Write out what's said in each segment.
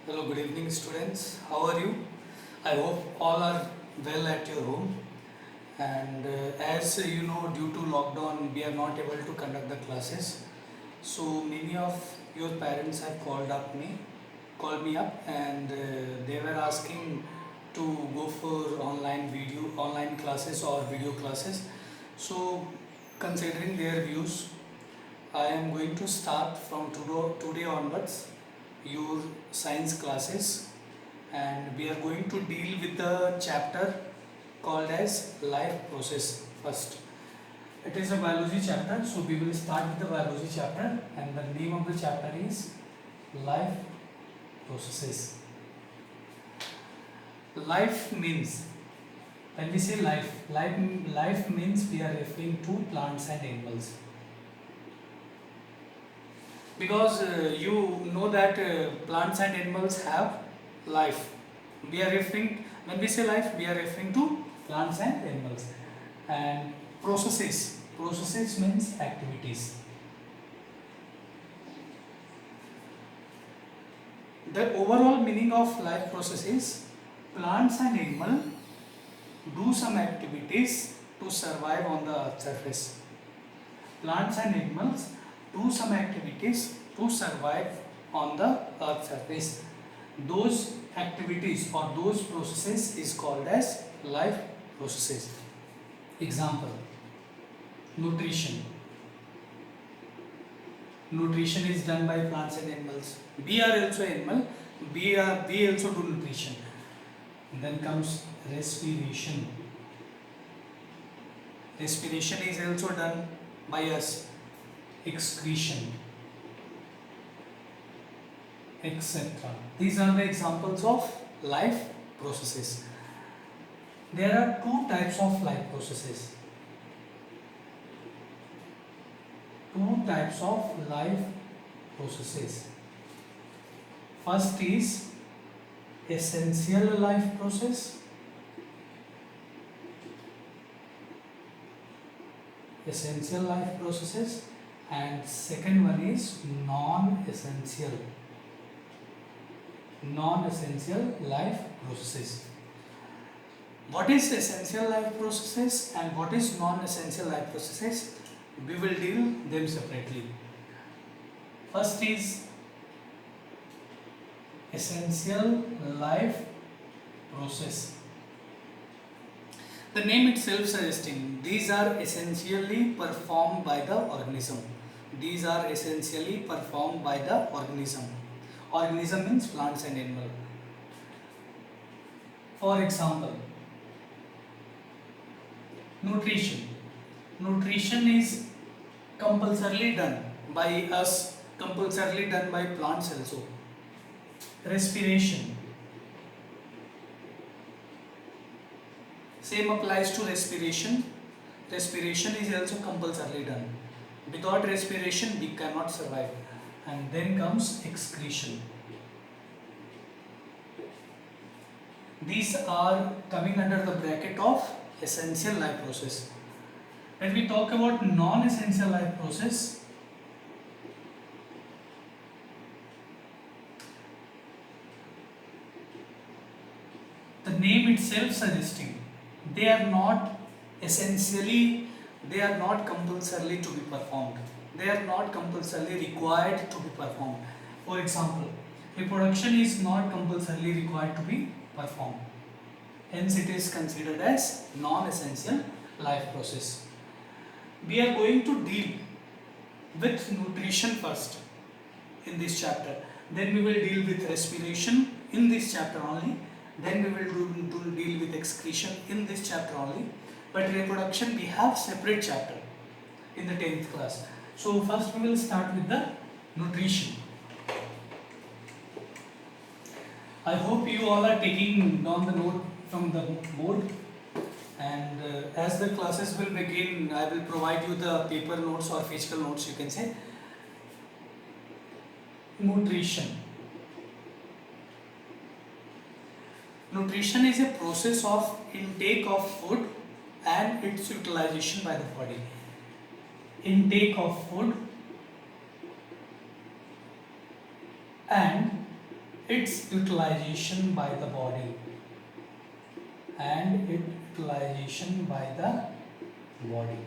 Hello, good evening, students. How are you? I hope all are well at your home. And as you know, due to lockdown, we are not able to conduct the classes. So many of your parents have called me up, and they were asking to go for online classes or video classes. So, considering their views, I am going to start from today onwards your science classes, and we are going to deal with the chapter called as life process first. It is a biology chapter, so we will start with the biology chapter, and the name of the chapter is life processes. Life means, when we say life means we are referring to plants and animals, because you know that plants and animals have life. We are referring, when we say life, we are referring to plants and animals. And processes means activities. The overall meaning of life process is plants and animals do some activities to survive on the earth surface. Plants and animals do some activities to survive on the earth surface. Those activities or those processes is called as life processes. Example: nutrition. Nutrition is done by plants and animals. We are also animal. We also do nutrition. Then comes respiration. Respiration is also done by us. Excretion, etc. These are the examples of life processes. There are two types of life processes. Two types of life processes. First is essential life process. Essential life processes, and second one is non-essential life processes. What is essential life processes and what is non-essential life processes? We will deal them separately. First is essential life process. The name itself suggesting these are essentially performed by the organism. These are essentially performed by the organism. Organism means plants and animal. For example, nutrition. Nutrition is compulsorily done by us, compulsorily done by plants also. Respiration. Same applies to respiration. Respiration is also compulsorily done. Without respiration, we cannot survive. And then comes excretion. These are coming under the bracket of essential life process. When we talk about non-essential life process, the name itself suggesting they are not compulsorily to be performed. They are not compulsorily required to be performed. For example, reproduction is not compulsorily required to be performed. Hence, it is considered as non-essential life process. We are going to deal with nutrition first in this chapter. Then we will deal with respiration in this chapter only. Then we will deal with excretion in this chapter only. But reproduction we have separate chapter in the 10th class. So first we will start with the nutrition. I hope you all are taking down the note from the board, and as the classes will begin, I will provide you the paper notes or physical notes, you can say. Nutrition. Nutrition is a process of intake of food and its utilization by the body. Intake of food and its utilization by the body, and its utilization by the body.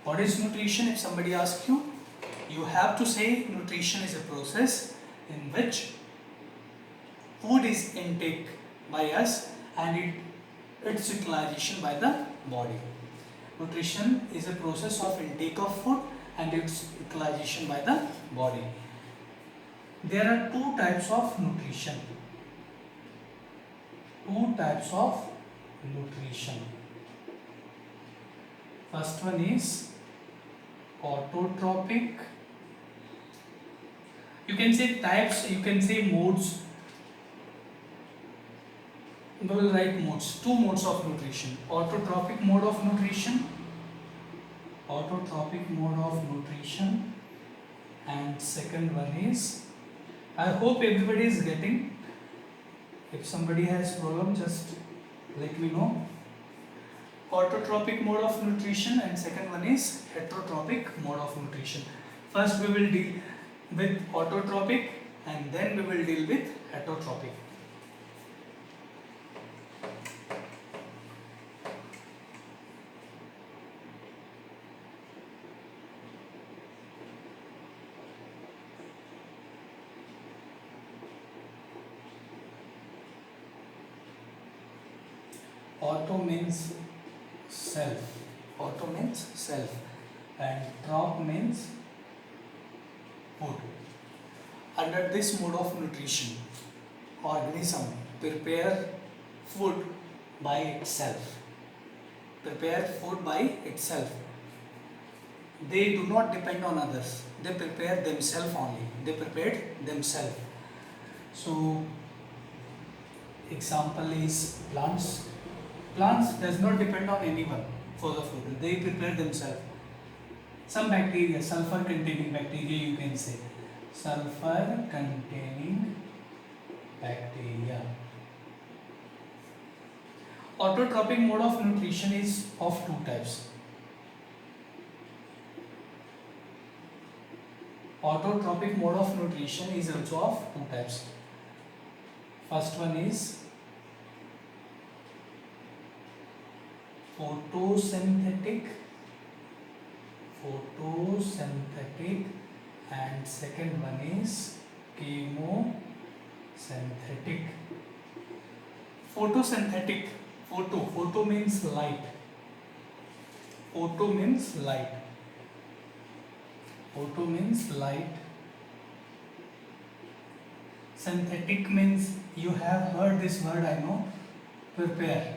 What is nutrition? If somebody asks you, you have to say nutrition is a process in which food is intake by us and its utilization by the body. Nutrition is a process of intake of food and its utilization by the body. There are two types of nutrition. Two types of nutrition. First one is autotrophic. You can say types, you can say modes. We will write modes. Two modes of nutrition. Autotrophic mode of nutrition. Autotrophic mode of nutrition. And second one is, I hope everybody is getting. If somebody has problem, just let me know. Autotrophic mode of nutrition and second one is heterotrophic mode of nutrition. First we will deal with autotrophic and then we will deal with heterotrophic. Auto means self. Auto means self and trop means food. Under this mode of nutrition, organism prepare food by itself. Prepare food by itself. They do not depend on others. They prepare themselves only. They prepared themselves. So example is plants. Plants does not depend on anyone for the food. They prepare themselves. Some bacteria, sulfur containing bacteria you can say. Sulfur containing bacteria. Autotrophic mode of nutrition is of two types. Autotrophic mode of nutrition is also of two types. First one is photosynthetic and second one is chemosynthetic. Photosynthetic, photo means light. Photo means light. Photo means light. Synthetic means, you have heard this word, I know, prepare.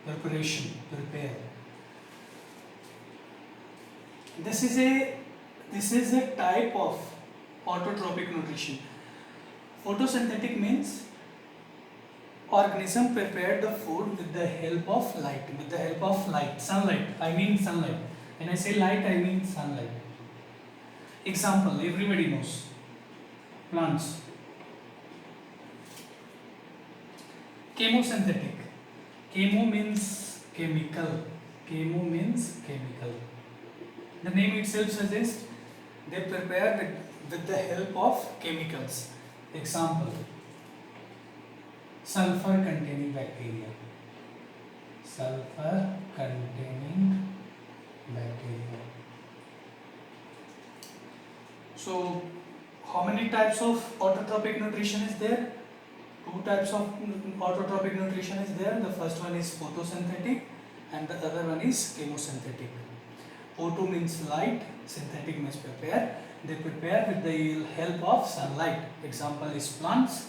Preparation, prepare. This is a type of autotrophic nutrition. Photosynthetic means organism prepare the food with the help of light, sunlight. I mean sunlight. When I say light, I mean sunlight. Example, everybody knows. Plants. Chemosynthetic. Chemo means chemical. Chemo means chemical. The name itself suggests they prepare with the help of chemicals. Example, sulfur containing bacteria. Sulfur containing bacteria. So, how many types of autotrophic nutrition is there? Two types of autotrophic nutrition is there. The first one is photosynthetic and the other one is chemosynthetic. Photo means light, synthetic means prepare. They prepare with the help of sunlight. Example is plants.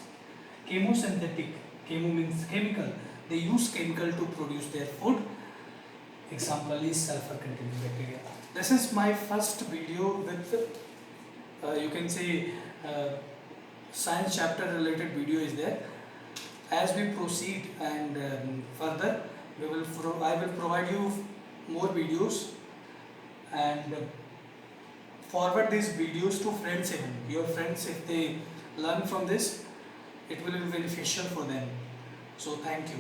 Chemosynthetic, chemo means chemical. They use chemical to produce their food. Example is sulfur containing bacteria. This is my first video with you can say science chapter related video is there. As we proceed and further, I will provide you more videos and forward these videos to friends even. Your friends, if they learn from this, it will be beneficial for them. So thank you.